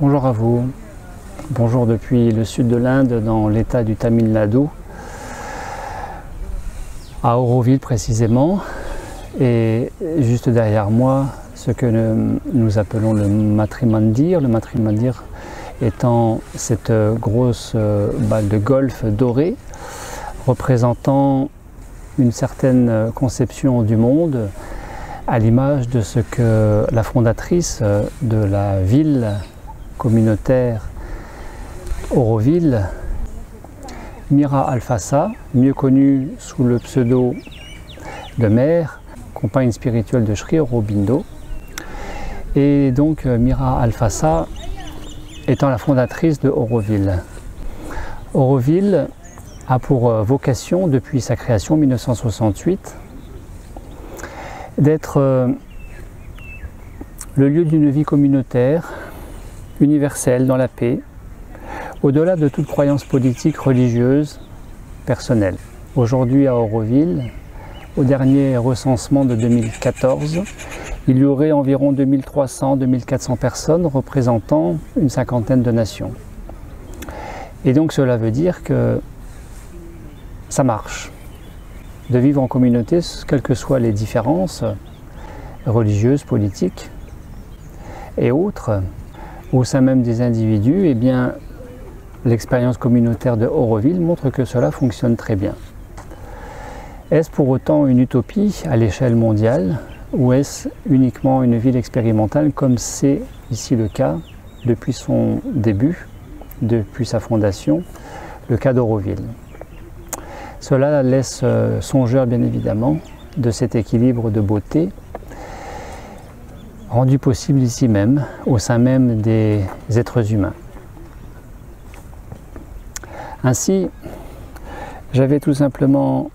Bonjour à vous. Bonjour depuis le sud de l'Inde, dans l'état du Tamil Nadu, à Auroville précisément, et juste derrière moi, ce que nous appelons le Matrimandir. Le Matrimandir étant cette grosse balle de golf dorée, représentant une certaine conception du monde, à l'image de ce que la fondatrice de la ville communautaire Auroville, Mira Alfassa, mieux connue sous le pseudo de Mère, compagne spirituelle de Sri Aurobindo. Et donc Mira Alfassa étant la fondatrice de Auroville. Auroville a pour vocation, depuis sa création en 1968, d'être le lieu d'une vie communautaire, universelle, dans la paix, au-delà de toute croyance politique, religieuse, personnelle. Aujourd'hui à Auroville, au dernier recensement de 2014, il y aurait environ 2300-2400 personnes représentant une cinquantaine de nations. Et donc cela veut dire que ça marche de vivre en communauté, quelles que soient les différences religieuses, politiques et autres, au sein même des individus. Eh bien, l'expérience communautaire de Auroville montre que cela fonctionne très bien. Est-ce pour autant une utopie à l'échelle mondiale ou est-ce uniquement une ville expérimentale comme c'est ici le cas depuis son début, depuis sa fondation, le cas d'Auroville? Cela laisse songeur bien évidemment de cet équilibre de beauté rendu possible ici même, au sein même des êtres humains. Ainsi, j'avais tout simplement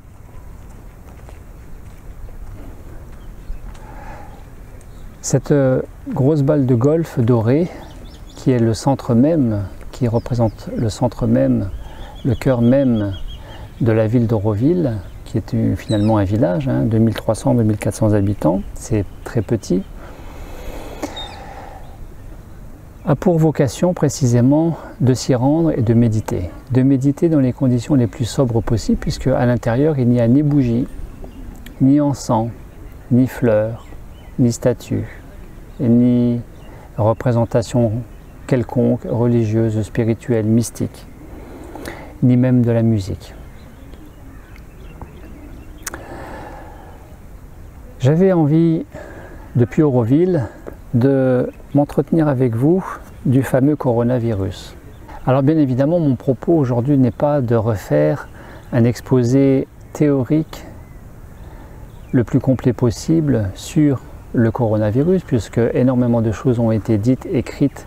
cette grosse balle de golf dorée qui est le centre même, qui représente le centre même, le cœur même de la ville d'Auroville, qui est finalement un village, 2300-2400 habitants, c'est très petit, a pour vocation précisément de s'y rendre et de méditer dans les conditions les plus sobres possibles, puisque à l'intérieur il n'y a ni bougie, ni encens, ni fleurs, ni statues, ni représentation quelconque, religieuse, spirituelle, mystique, ni même de la musique. J'avais envie, depuis Auroville, de m'entretenir avec vous du fameux coronavirus. Alors bien évidemment, mon propos aujourd'hui n'est pas de refaire un exposé théorique le plus complet possible sur le coronavirus, puisque énormément de choses ont été dites, écrites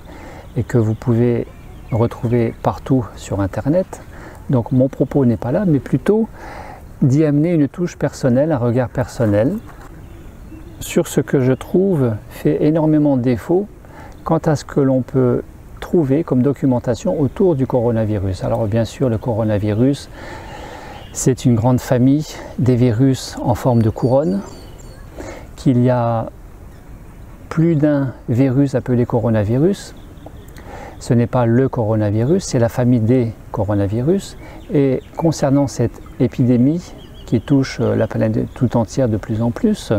et que vous pouvez retrouver partout sur Internet. Donc mon propos n'est pas là, mais plutôt d'y amener une touche personnelle, un regard personnel, sur ce que je trouve fait énormément défaut quant à ce que l'on peut trouver comme documentation autour du coronavirus. Alors bien sûr, le coronavirus, c'est une grande famille des virus en forme de couronne, qu'il y a plus d'un virus appelé coronavirus. Ce n'est pas le coronavirus, c'est la famille des coronavirus. Et concernant cette épidémie qui touche la planète tout entière de plus en plus,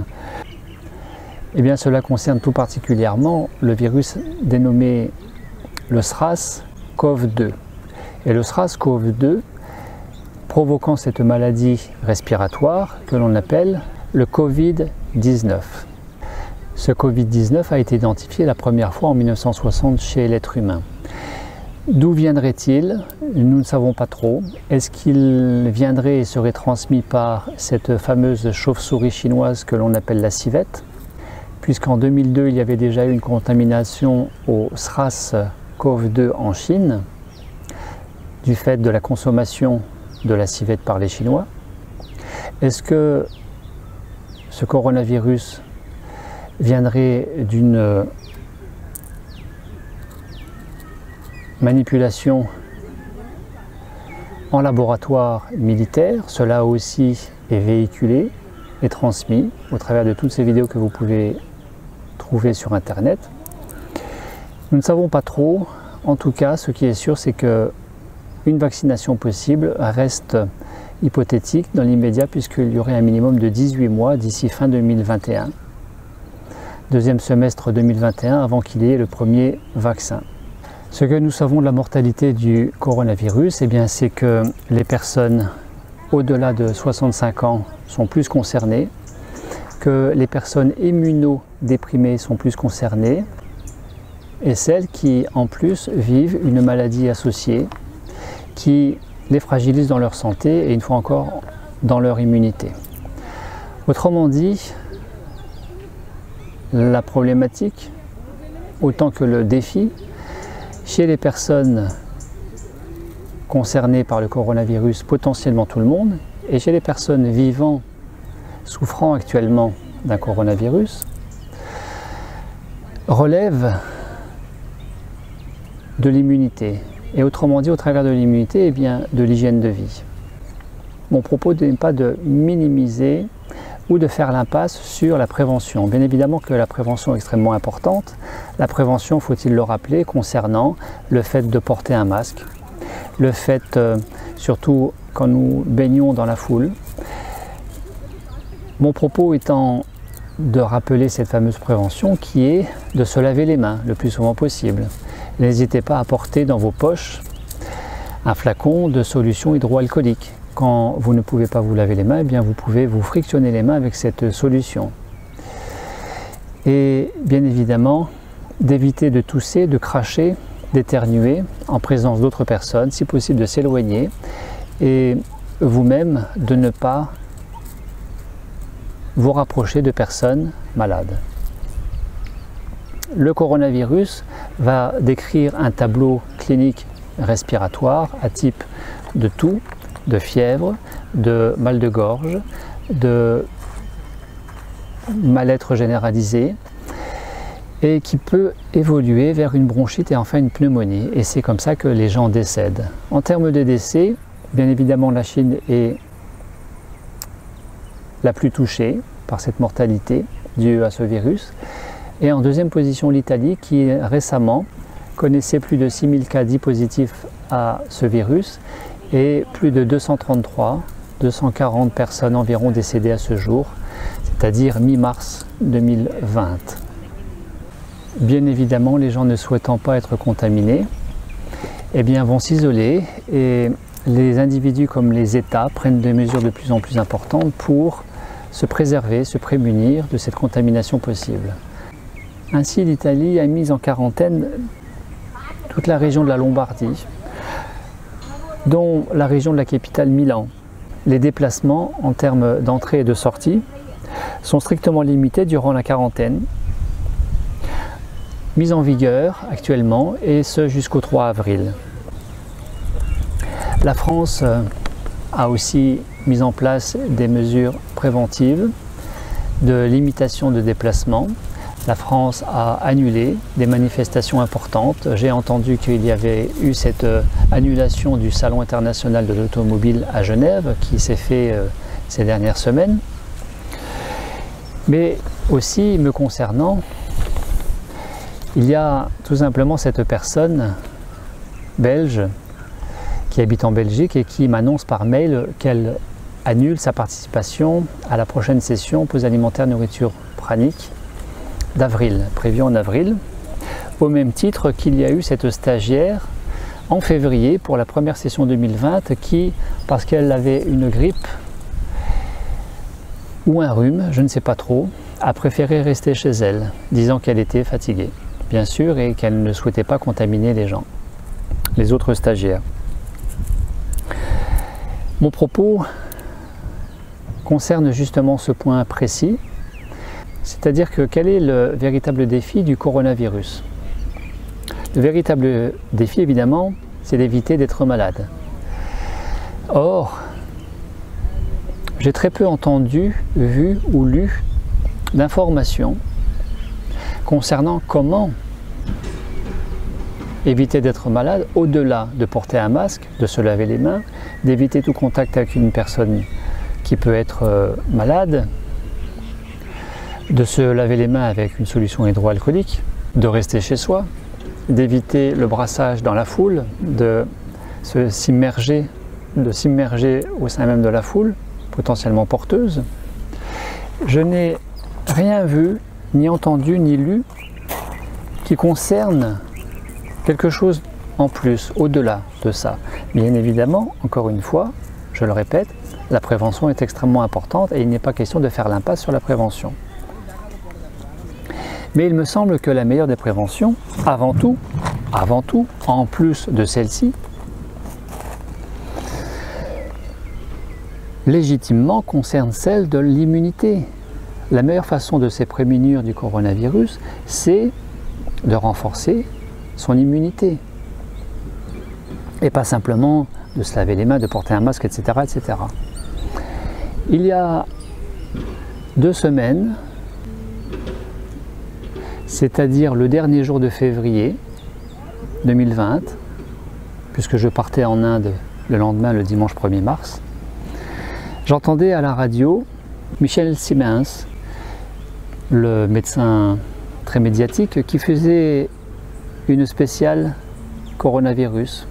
eh bien, cela concerne tout particulièrement le virus dénommé le SRAS-CoV-2. Et le SRAS-CoV-2 provoquant cette maladie respiratoire que l'on appelle le Covid-19. Ce Covid-19 a été identifié la première fois en 1960 chez l'être humain. D'où viendrait-il? Nous ne savons pas trop. Est-ce qu'il viendrait et serait transmis par cette fameuse chauve-souris chinoise que l'on appelle la civette? Puisqu'en 2002, il y avait déjà eu une contamination au SRAS-CoV-2 en Chine, du fait de la consommation de la civette par les Chinois. Est-ce que ce coronavirus viendrait d'une manipulation en laboratoire militaire? Cela aussi est véhiculé et transmis au travers de toutes ces vidéos que vous pouvez trouver sur Internet. Nous ne savons pas trop. En tout cas, ce qui est sûr, c'est que une vaccination possible reste hypothétique dans l'immédiat, puisqu'il y aurait un minimum de 18 mois d'ici fin 2021, deuxième semestre 2021, avant qu'il y ait le premier vaccin. Ce que nous savons de la mortalité du coronavirus, eh bien, c'est que les personnes au-delà de 65 ans sont plus concernées, que les personnes immunodéprimées sont plus concernées, et celles qui, en plus, vivent une maladie associée, qui les fragilise dans leur santé et, une fois encore, dans leur immunité. Autrement dit, la problématique, autant que le défi, chez les personnes concernées par le coronavirus, potentiellement tout le monde, et chez les personnes vivant, souffrant actuellement d'un coronavirus, relève de l'immunité. Et autrement dit, au travers de l'immunité, eh bien, de l'hygiène de vie. Mon propos n'est pas de minimiser ou de faire l'impasse sur la prévention. Bien évidemment que la prévention est extrêmement importante. La prévention, faut-il le rappeler, concernant le fait de porter un masque, le fait, surtout quand nous baignons dans la foule. Mon propos étant de rappeler cette fameuse prévention qui est de se laver les mains le plus souvent possible. N'hésitez pas à porter dans vos poches un flacon de solution hydroalcoolique. Quand vous ne pouvez pas vous laver les mains, eh bien vous pouvez vous frictionner les mains avec cette solution. Et bien évidemment, d'éviter de tousser, de cracher, d'éternuer en présence d'autres personnes, si possible de s'éloigner, et vous-même de ne pas vous rapprocher de personnes malades. Le coronavirus va décrire un tableau clinique respiratoire à type de toux, de fièvre, de mal de gorge, de mal-être généralisé, et qui peut évoluer vers une bronchite et enfin une pneumonie. Et c'est comme ça que les gens décèdent. En termes de décès, bien évidemment la Chine est la plus touchée par cette mortalité due à ce virus. Et en deuxième position, l'Italie, qui récemment connaissait plus de 6000 cas dits positifs à ce virus et plus de 240 personnes environ décédées à ce jour, c'est-à-dire mi-mars 2020. Bien évidemment, les gens ne souhaitant pas être contaminés, eh bien, vont s'isoler, et les individus comme les États prennent des mesures de plus en plus importantes pour se préserver, se prémunir de cette contamination possible. Ainsi, l'Italie a mis en quarantaine toute la région de la Lombardie, dont la région de la capitale Milan. Les déplacements en termes d'entrée et de sortie sont strictement limités durant la quarantaine, mise en vigueur actuellement, et ce jusqu'au 3 avril. La France a aussi mis en place des mesures préventives de limitation de déplacement. La France a annulé des manifestations importantes. J'ai entendu qu'il y avait eu cette annulation du Salon international de l'automobile à Genève qui s'est fait ces dernières semaines. Mais aussi, me concernant, il y a tout simplement cette personne belge qui habite en Belgique et qui m'annonce par mail qu'elle annule sa participation à la prochaine session pause alimentaire nourriture pranique d'avril, prévue en avril, au même titre qu'il y a eu cette stagiaire en février pour la première session 2020 qui, parce qu'elle avait une grippe ou un rhume, je ne sais pas trop, a préféré rester chez elle, disant qu'elle était fatiguée, bien sûr, et qu'elle ne souhaitait pas contaminer les gens, les autres stagiaires. Mon propos concerne justement ce point précis, c'est-à-dire que quel est le véritable défi du coronavirus? Le véritable défi, évidemment, c'est d'éviter d'être malade. Or, j'ai très peu entendu, vu ou lu d'informations concernant comment éviter d'être malade, au-delà de porter un masque, de se laver les mains, d'éviter tout contact avec une personne qui peut être malade, de se laver les mains avec une solution hydroalcoolique, de rester chez soi, d'éviter le brassage dans la foule, de s'immerger au sein même de la foule, potentiellement porteuse. Je n'ai rien vu, ni entendu, ni lu qui concerne quelque chose en plus, au-delà de ça. Bien évidemment, encore une fois, je le répète, la prévention est extrêmement importante et il n'est pas question de faire l'impasse sur la prévention. Mais il me semble que la meilleure des préventions, avant tout, en plus de celle-ci, légitimement concerne celle de l'immunité. La meilleure façon de se prémunir du coronavirus, c'est de renforcer son immunité. Et pas simplement de se laver les mains, de porter un masque, etc., etc. Il y a 2 semaines, c'est-à-dire le dernier jour de février 2020, puisque je partais en Inde le lendemain, le dimanche 1er mars, j'entendais à la radio Michel Simmons, le médecin très médiatique, qui faisait une spéciale coronavirus.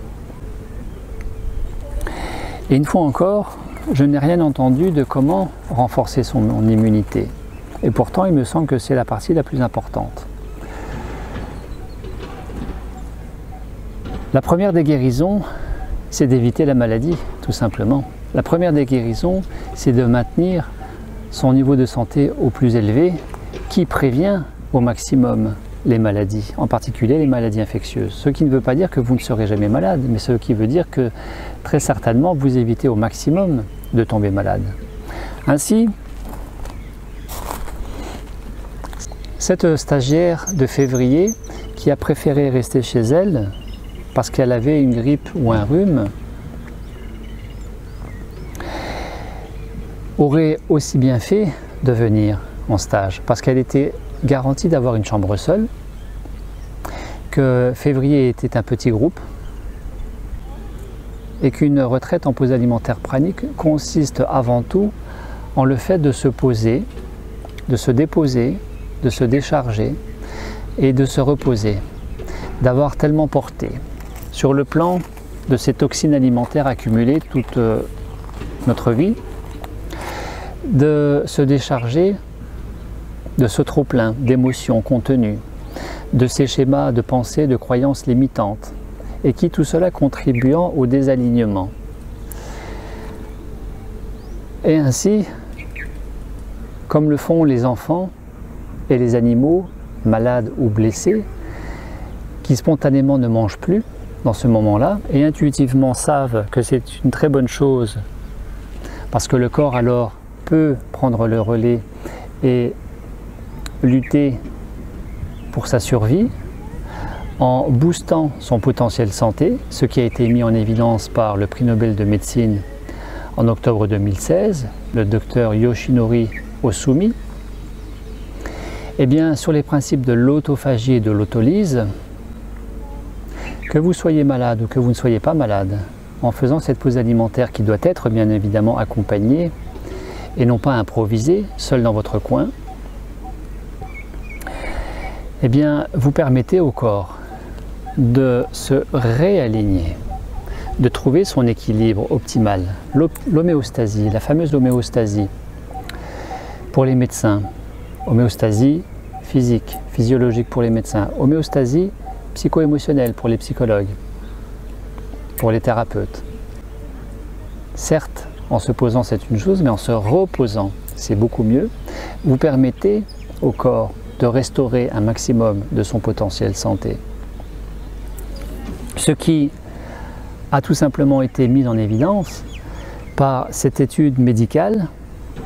Et une fois encore, je n'ai rien entendu de comment renforcer son immunité. Et pourtant, il me semble que c'est la partie la plus importante. La première des guérisons, c'est d'éviter la maladie, tout simplement. La première des guérisons, c'est de maintenir son niveau de santé au plus élevé, qui prévient au maximum les maladies, en particulier les maladies infectieuses. Ce qui ne veut pas dire que vous ne serez jamais malade, mais ce qui veut dire que très certainement vous évitez au maximum de tomber malade. Ainsi, cette stagiaire de février qui a préféré rester chez elle parce qu'elle avait une grippe ou un rhume aurait aussi bien fait de venir en stage parce qu'elle était garantie d'avoir une chambre seule, que février était un petit groupe et qu'une retraite en pause alimentaire pranique consiste avant tout en le fait de se poser, de se déposer, de se décharger et de se reposer, d'avoir tellement porté sur le plan de ces toxines alimentaires accumulées toute notre vie, de se décharger de ce trop-plein d'émotions contenues, de ces schémas de pensée, de croyances limitantes, et qui tout cela contribuant au désalignement. Et ainsi, comme le font les enfants et les animaux, malades ou blessés, qui spontanément ne mangent plus dans ce moment-là, et intuitivement savent que c'est une très bonne chose, parce que le corps alors peut prendre le relais et lutter pour sa survie, en boostant son potentiel santé, ce qui a été mis en évidence par le prix Nobel de médecine en octobre 2016, le docteur Yoshinori Ohsumi. Eh bien, sur les principes de l'autophagie et de l'autolyse, que vous soyez malade ou que vous ne soyez pas malade, en faisant cette pause alimentaire qui doit être bien évidemment accompagnée et non pas improvisée, seule dans votre coin, eh bien, vous permettez au corps de se réaligner, de trouver son équilibre optimal, l'homéostasie, la fameuse homéostasie. Pour les médecins, homéostasie physique, physiologique pour les médecins, homéostasie psycho-émotionnelle pour les psychologues, pour les thérapeutes. Certes, en se posant c'est une chose, mais en se reposant c'est beaucoup mieux. Vous permettez au corps de restaurer un maximum de son potentiel santé. Ce qui a tout simplement été mis en évidence par cette étude médicale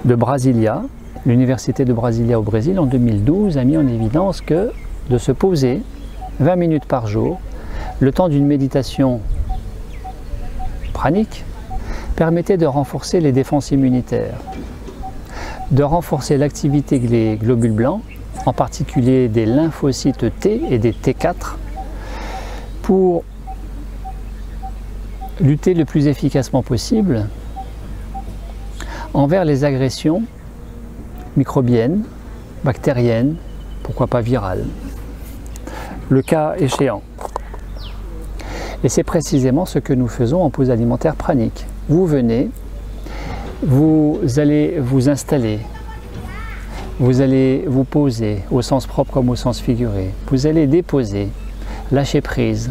de Brasilia. L'Université de Brasilia au Brésil en 2012 a mis en évidence que de se poser 20 minutes par jour, le temps d'une méditation pranique, permettait de renforcer les défenses immunitaires, de renforcer l'activité des globules blancs, en particulier des lymphocytes T et des T4, pour lutter le plus efficacement possible envers les agressions microbiennes, bactériennes, pourquoi pas virales, le cas échéant. Et c'est précisément ce que nous faisons en pause alimentaire pranique. Vous venez, vous allez vous installer, vous allez vous poser au sens propre comme au sens figuré. Vous allez déposer, lâcher prise,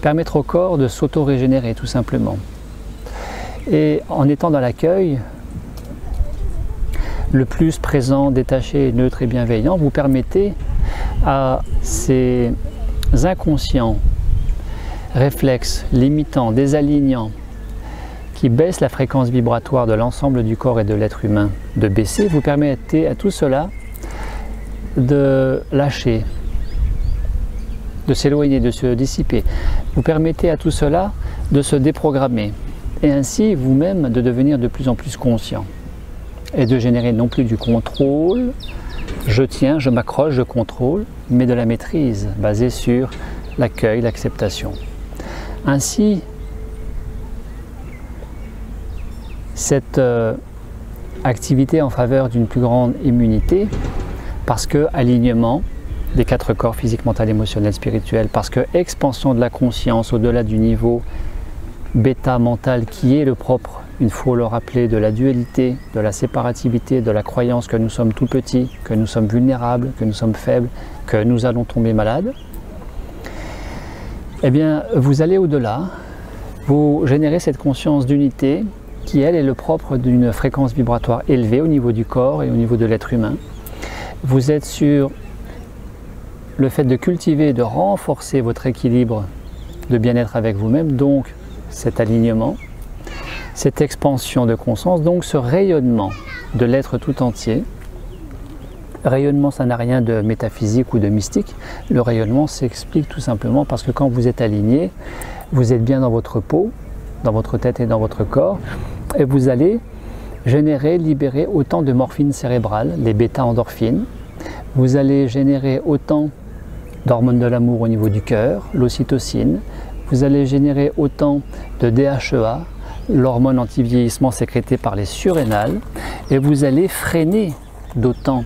permettre au corps de s'auto-régénérer tout simplement. Et en étant dans l'accueil, le plus présent, détaché, neutre et bienveillant, vous permettez à ces inconscients, réflexes, limitants, désalignants, qui baissent la fréquence vibratoire de l'ensemble du corps et de l'être humain, de baisser. Vous permettez à tout cela de lâcher, de s'éloigner, de se dissiper. Vous permettez à tout cela de se déprogrammer et ainsi vous-même de devenir de plus en plus conscient et de générer non plus du contrôle, je tiens, je m'accroche, je contrôle, mais de la maîtrise basée sur l'accueil, l'acceptation. Ainsi, cette activité en faveur d'une plus grande immunité, parce que alignement des 4 corps physique, mental, émotionnel, spirituel, parce que expansion de la conscience au-delà du niveau bêta mental qui est le propre, il faut le rappeler, de la dualité, de la séparativité, de la croyance que nous sommes tout petits, que nous sommes vulnérables, que nous sommes faibles, que nous allons tomber malades. Eh bien, vous allez au-delà, vous générez cette conscience d'unité qui, elle, est le propre d'une fréquence vibratoire élevée au niveau du corps et au niveau de l'être humain. Vous êtes sur le fait de cultiver et de renforcer votre équilibre de bien-être avec vous-même, donc cet alignement, cette expansion de conscience, donc ce rayonnement de l'être tout entier. Rayonnement, ça n'a rien de métaphysique ou de mystique. Le rayonnement s'explique tout simplement parce que quand vous êtes aligné, vous êtes bien dans votre peau, dans votre tête et dans votre corps, et vous allez générer, libérer autant de morphine cérébrale, les bêta-endorphines. Vous allez générer autant d'hormones de l'amour au niveau du cœur, l'ocytocine. Vous allez générer autant de DHEA, l'hormone anti-vieillissement sécrétée par les surrénales, et vous allez freiner d'autant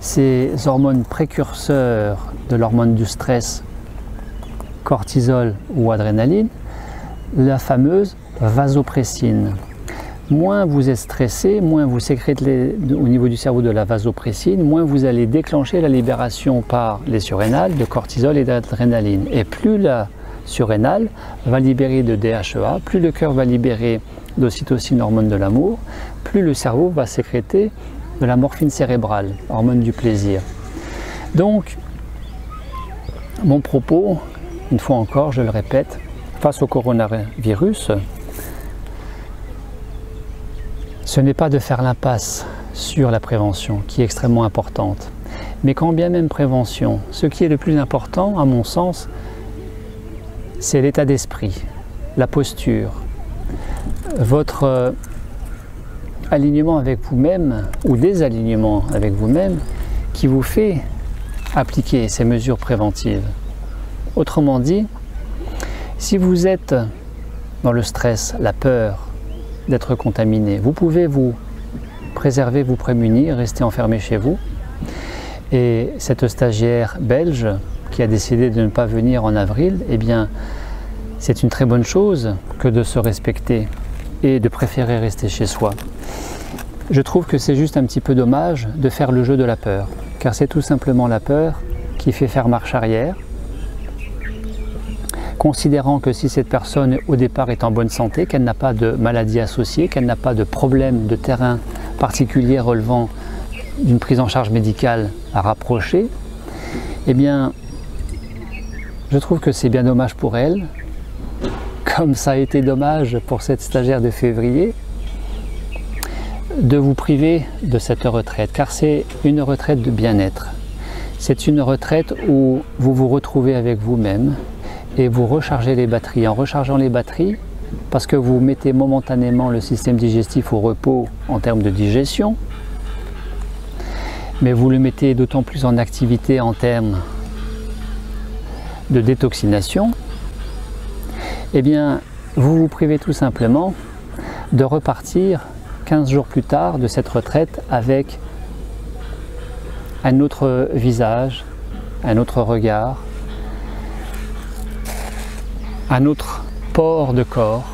ces hormones précurseurs de l'hormone du stress, cortisol ou adrénaline, la fameuse vasopressine. Moins vous êtes stressé, moins vous sécrétez au niveau du cerveau de la vasopressine, moins vous allez déclencher la libération par les surrénales de cortisol et d'adrénaline. Et plus la surrénale va libérer de DHEA, plus le cœur va libérer d'ocytocine, hormone de l'amour, plus le cerveau va sécréter de la morphine cérébrale, hormone du plaisir. Donc, mon propos, une fois encore, je le répète, face au coronavirus, ce n'est pas de faire l'impasse sur la prévention, qui est extrêmement importante, mais quand bien même prévention, ce qui est le plus important, à mon sens, c'est l'état d'esprit, la posture, votre alignement avec vous-même ou désalignement avec vous-même qui vous fait appliquer ces mesures préventives. Autrement dit, si vous êtes dans le stress, la peur d'être contaminé, vous pouvez vous préserver, vous prémunir, rester enfermé chez vous. Et cette stagiaire belge qui a décidé de ne pas venir en avril, eh bien, c'est une très bonne chose que de se respecter et de préférer rester chez soi. Je trouve que c'est juste un petit peu dommage de faire le jeu de la peur, car c'est tout simplement la peur qui fait faire marche arrière, considérant que si cette personne au départ est en bonne santé, qu'elle n'a pas de maladie associée, qu'elle n'a pas de problème de terrain particulier relevant d'une prise en charge médicale à rapprocher, eh bien, je trouve que c'est bien dommage pour elle, comme ça a été dommage pour cette stagiaire de février, de vous priver de cette retraite, car c'est une retraite de bien-être. C'est une retraite où vous vous retrouvez avec vous-même et vous rechargez les batteries. En rechargeant les batteries, parce que vous mettez momentanément le système digestif au repos en termes de digestion, mais vous le mettez d'autant plus en activité en termes de détoxination, eh bien, vous vous privez tout simplement de repartir 15 jours plus tard de cette retraite avec un autre visage, un autre regard, un autre port de corps,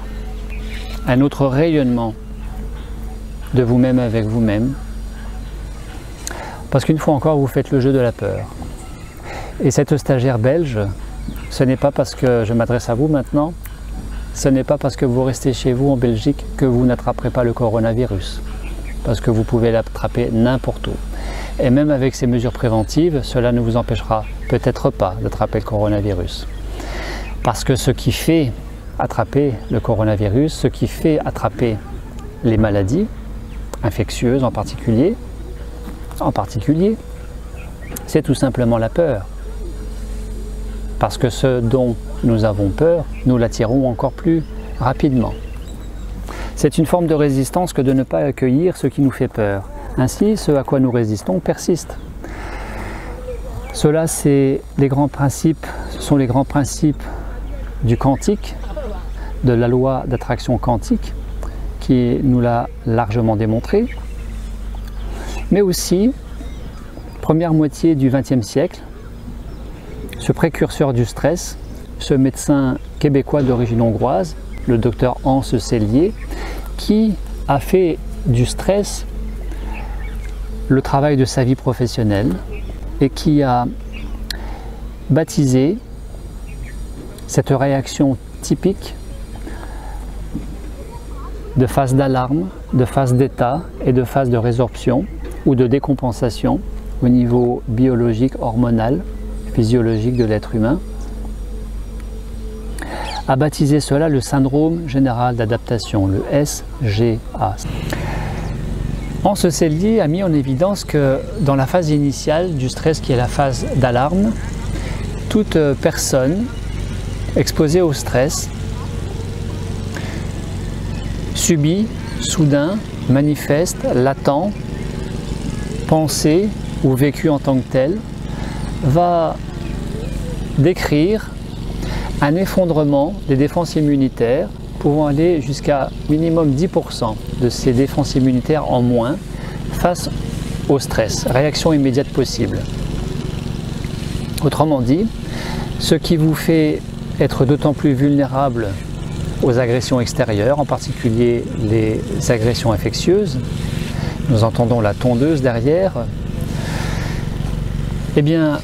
un autre rayonnement de vous-même avec vous-même. Parce qu'une fois encore, vous faites le jeu de la peur. Et cette stagiaire belge, ce n'est pas parce que je m'adresse à vous maintenant, ce n'est pas parce que vous restez chez vous en Belgique que vous n'attraperez pas le coronavirus. Parce que vous pouvez l'attraper n'importe où. Et même avec ces mesures préventives, cela ne vous empêchera peut-être pas d'attraper le coronavirus. Parce que ce qui fait attraper le coronavirus, ce qui fait attraper les maladies infectieuses en particulier, c'est tout simplement la peur. Parce que ce dont nous avons peur, nous l'attirons encore plus rapidement. C'est une forme de résistance que de ne pas accueillir ce qui nous fait peur. Ainsi, ce à quoi nous résistons persiste. Cela, ce sont les grands principes du quantique, de la loi d'attraction quantique, qui nous l'a largement démontré. Mais aussi, première moitié du XXe siècle, ce précurseur du stress, ce médecin québécois d'origine hongroise, le docteur Hans Selye, qui a fait du stress le travail de sa vie professionnelle et qui a baptisé cette réaction typique de phase d'alarme, de phase d'état et de phase de résorption ou de décompensation au niveau biologique, hormonal, physiologique de l'être humain, a baptisé cela le syndrome général d'adaptation, le SGA. Hans Selye a mis en évidence que dans la phase initiale du stress, qui est la phase d'alarme, toute personne exposée au stress subit, soudain, manifeste, latent, pensé ou vécu en tant que tel, va décrire un effondrement des défenses immunitaires pouvant aller jusqu'à minimum 10% de ces défenses immunitaires en moins face au stress, réaction immédiate possible. Autrement dit, ce qui vous fait être d'autant plus vulnérable aux agressions extérieures, en particulier les agressions infectieuses, nous entendons la tondeuse derrière, eh bien,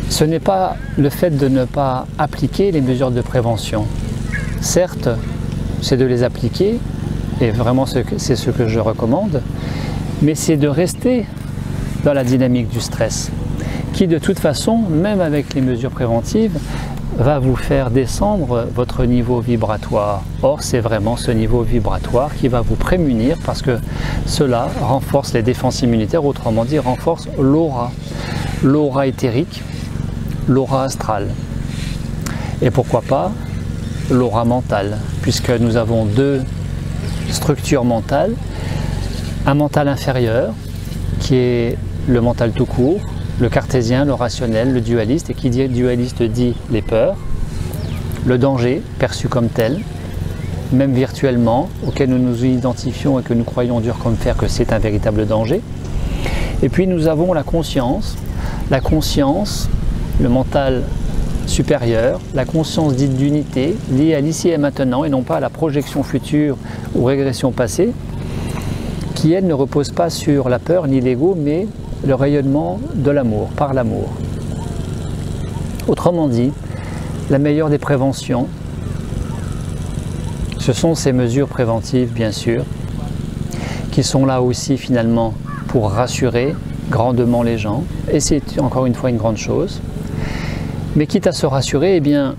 ce n'est pas le fait de ne pas appliquer les mesures de prévention. Certes, c'est de les appliquer, et vraiment c'est ce que je recommande, mais c'est de rester dans la dynamique du stress, qui de toute façon, même avec les mesures préventives, va vous faire descendre votre niveau vibratoire. Or, c'est vraiment ce niveau vibratoire qui va vous prémunir parce que cela renforce les défenses immunitaires, autrement dit, renforce l'aura éthérique, l'aura astrale. Et pourquoi pas l'aura mentale, puisque nous avons deux structures mentales, un mental inférieur, qui est le mental tout court, le cartésien, le rationnel, le dualiste, et qui dit dualiste dit les peurs, le danger perçu comme tel, même virtuellement, auquel nous nous identifions et que nous croyons dur comme fer que c'est un véritable danger. Et puis nous avons la conscience, le mental supérieur, la conscience dite d'unité, liée à l'ici et maintenant et non pas à la projection future ou régression passée, qui elle ne repose pas sur la peur ni l'ego, mais le rayonnement de l'amour, par l'amour. Autrement dit, la meilleure des préventions, ce sont ces mesures préventives, bien sûr, qui sont là aussi finalement pour rassurer grandement les gens, et c'est encore une fois une grande chose. Mais quitte à se rassurer, eh bien,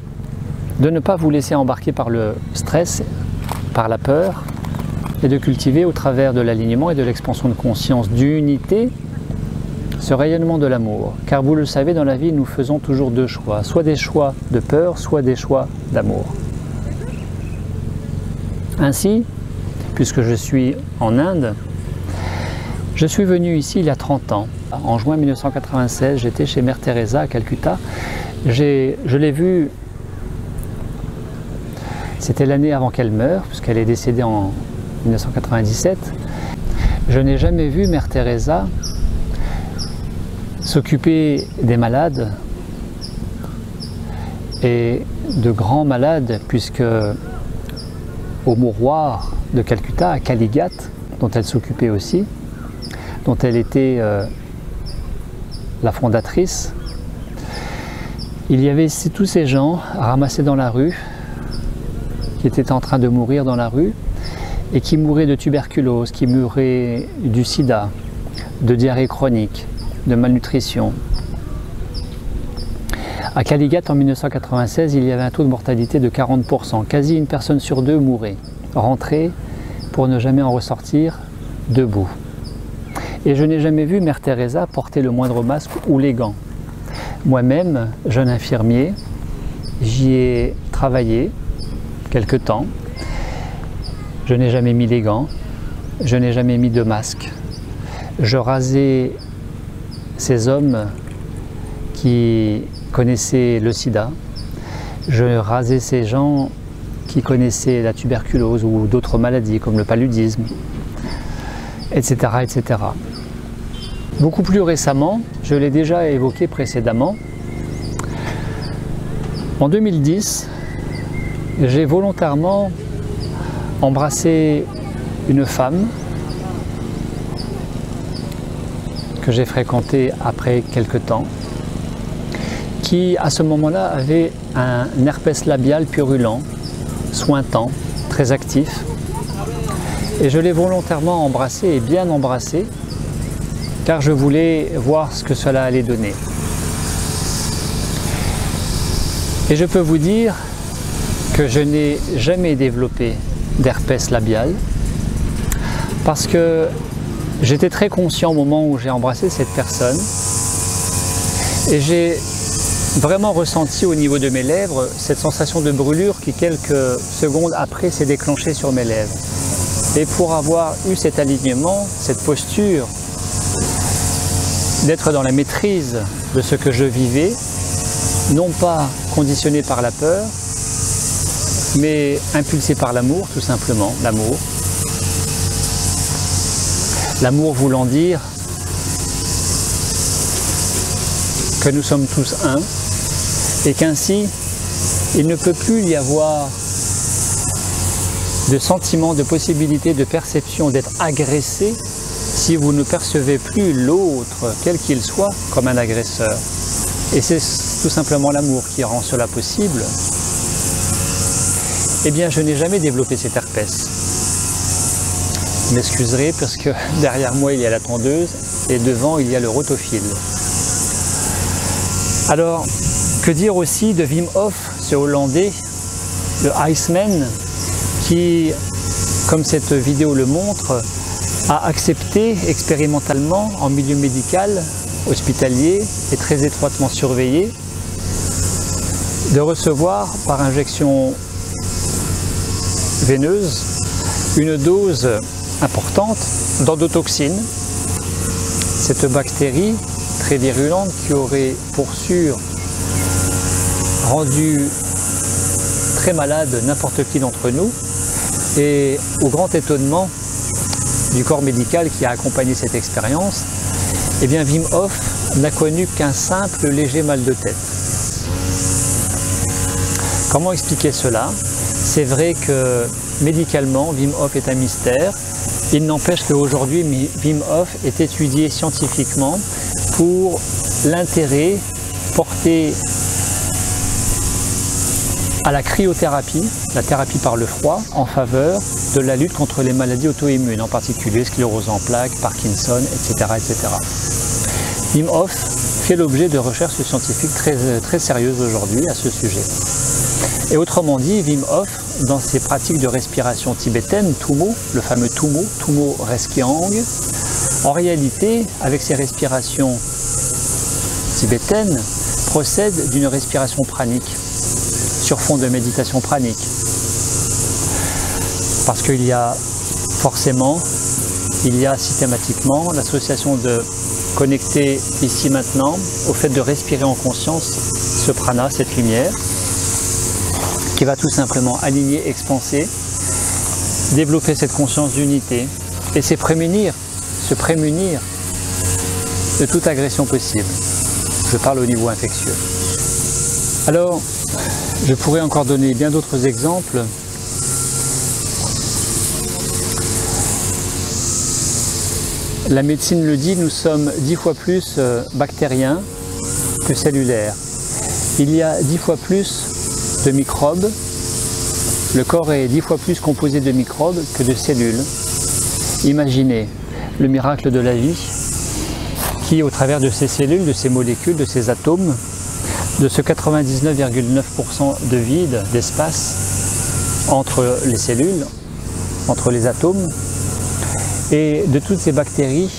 de ne pas vous laisser embarquer par le stress, par la peur, et de cultiver au travers de l'alignement et de l'expansion de conscience d'unité ce rayonnement de l'amour. Car vous le savez, dans la vie, nous faisons toujours deux choix, soit des choix de peur, soit des choix d'amour. Ainsi, puisque je suis en Inde, je suis venu ici il y a 30 ans. En juin 1996, j'étais chez Mère Teresa à Calcutta. Je l'ai vue, c'était l'année avant qu'elle meure, puisqu'elle est décédée en 1997. Je n'ai jamais vu Mère Teresa s'occuper des malades et de grands malades, puisque au mouroir de Calcutta, à Kalighat, dont elle s'occupait aussi, dont elle était la fondatrice, il y avait tous ces gens ramassés dans la rue, qui étaient en train de mourir dans la rue, et qui mouraient de tuberculose, qui mouraient du sida, de diarrhée chronique, de malnutrition. À Kalighat, en 1996, il y avait un taux de mortalité de 40%. Quasi une personne sur deux mourait, rentrait pour ne jamais en ressortir debout. Et je n'ai jamais vu Mère Teresa porter le moindre masque ou les gants. Moi-même, jeune infirmier, j'y ai travaillé quelque temps. Je n'ai jamais mis les gants, je n'ai jamais mis de masque. Je rasais ces hommes qui connaissaient le sida. Je rasais ces gens qui connaissaient la tuberculose ou d'autres maladies comme le paludisme, etc., etc. Beaucoup plus récemment, je l'ai déjà évoqué précédemment, en 2010, j'ai volontairement embrassé une femme que j'ai fréquentée après quelque temps, qui à ce moment-là avait un herpès labial purulent, sointant, très actif. Et je l'ai volontairement embrassé et bien embrassé, car je voulais voir ce que cela allait donner. Et je peux vous dire que je n'ai jamais développé d'herpès labial, parce que j'étais très conscient au moment où j'ai embrassé cette personne, et j'ai vraiment ressenti au niveau de mes lèvres cette sensation de brûlure qui quelques secondes après s'est déclenchée sur mes lèvres. Et pour avoir eu cet alignement, cette posture, d'être dans la maîtrise de ce que je vivais, non pas conditionné par la peur, mais impulsé par l'amour, tout simplement, l'amour. L'amour voulant dire que nous sommes tous un, et qu'ainsi, il ne peut plus y avoir de sentiment, de possibilité, de perception d'être agressé si vous ne percevez plus l'autre, quel qu'il soit, comme un agresseur. Et c'est tout simplement l'amour qui rend cela possible. Eh bien, je n'ai jamais développé cet herpès. Vous m'excuserez parce que derrière moi il y a la tondeuse et devant il y a le rotophile. Alors, que dire aussi de Wim Hof, ce Hollandais, le Iceman, qui, comme cette vidéo le montre, a accepté expérimentalement en milieu médical, hospitalier et très étroitement surveillé, de recevoir par injection veineuse une dose importante d'endotoxine, cette bactérie très virulente qui aurait pour sûr rendu très malade n'importe qui d'entre nous, et au grand étonnement du corps médical qui a accompagné cette expérience, eh bien Wim Hof n'a connu qu'un simple léger mal de tête. Comment expliquer cela? C'est vrai que médicalement, Wim Hof est un mystère. Il n'empêche qu'aujourd'hui, Wim Hof est étudié scientifiquement pour l'intérêt porté à la cryothérapie, la thérapie par le froid, en faveur de la lutte contre les maladies auto-immunes, en particulier sclérose en plaques, Parkinson, etc., etc. Wim Hof fait l'objet de recherches scientifiques très sérieuses aujourd'hui à ce sujet. Et autrement dit, Wim Hof, dans ses pratiques de respiration tibétaine, Tummo, le fameux Tummo Reskiang, en réalité, avec ses respirations tibétaines, procède d'une respiration pranique, sur fond de méditation pranique. Parce qu'il y a forcément, il y a systématiquement l'association de connecter ici maintenant au fait de respirer en conscience ce prana, cette lumière, qui va tout simplement aligner, expanser, développer cette conscience d'unité et se prémunir de toute agression possible. Je parle au niveau infectieux. Alors, Je pourrais encore donner bien d'autres exemples. La médecine le dit, nous sommes 10 fois plus bactériens que cellulaires. Il y a 10 fois plus de microbes. Le corps est 10 fois plus composé de microbes que de cellules. Imaginez le miracle de la vie qui, au travers de ces cellules, de ces molécules, de ces atomes, de ce 99,9% de vide, d'espace entre les cellules, entre les atomes, et de toutes ces bactéries,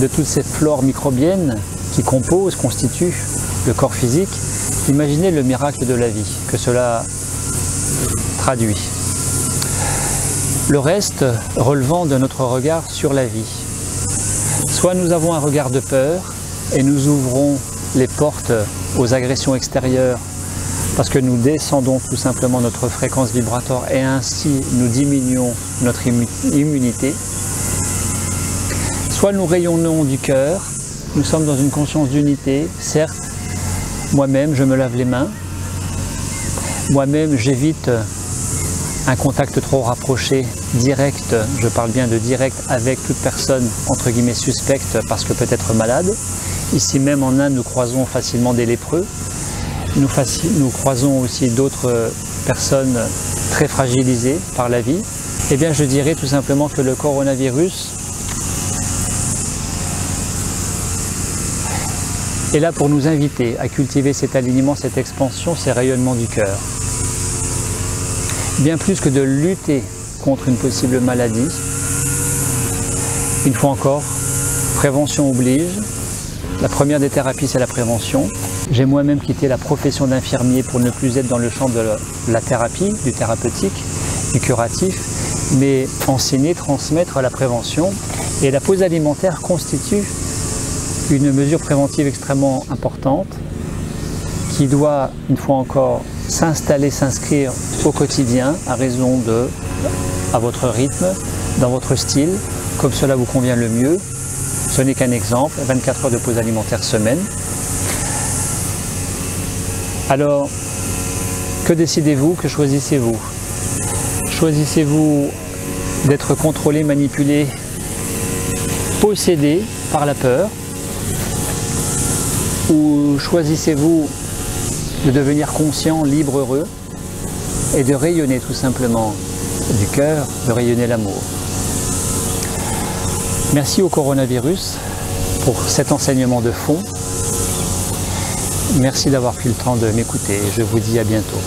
de toute cette flore microbienne qui compose, constitue le corps physique, imaginez le miracle de la vie que cela traduit. Le reste relevant de notre regard sur la vie. Soit nous avons un regard de peur et nous ouvrons les portes aux agressions extérieures parce que nous descendons tout simplement notre fréquence vibratoire et ainsi nous diminuons notre immunité. Soit nous rayonnons du cœur, nous sommes dans une conscience d'unité, certes, moi-même je me lave les mains, moi-même j'évite un contact trop rapproché, direct, je parle bien de direct avec toute personne entre guillemets suspecte parce que peut-être malade. Ici même en Inde nous croisons facilement des lépreux, nous croisons aussi d'autres personnes très fragilisées par la vie. Eh bien je dirais tout simplement que le coronavirus est là pour nous inviter à cultiver cet alignement, cette expansion, ces rayonnements du cœur. Bien plus que de lutter contre une possible maladie, une fois encore, prévention oblige. La première des thérapies, c'est la prévention. J'ai moi-même quitté la profession d'infirmier pour ne plus être dans le champ de la thérapie, du thérapeutique, du curatif, mais enseigner, transmettre la prévention. Et la pause alimentaire constitue une mesure préventive extrêmement importante qui doit, une fois encore, s'installer, s'inscrire au quotidien à votre rythme, dans votre style, comme cela vous convient le mieux. Ce n'est qu'un exemple, 24 heures de pause alimentaire semaine. Alors, que décidez-vous, que choisissez-vous? Choisissez-vous d'être contrôlé, manipulé, possédé par la peur? Ou choisissez-vous de devenir conscient, libre, heureux et de rayonner tout simplement du cœur, de rayonner l'amour? Merci au coronavirus pour cet enseignement de fond. Merci d'avoir pris le temps de m'écouter et je vous dis à bientôt.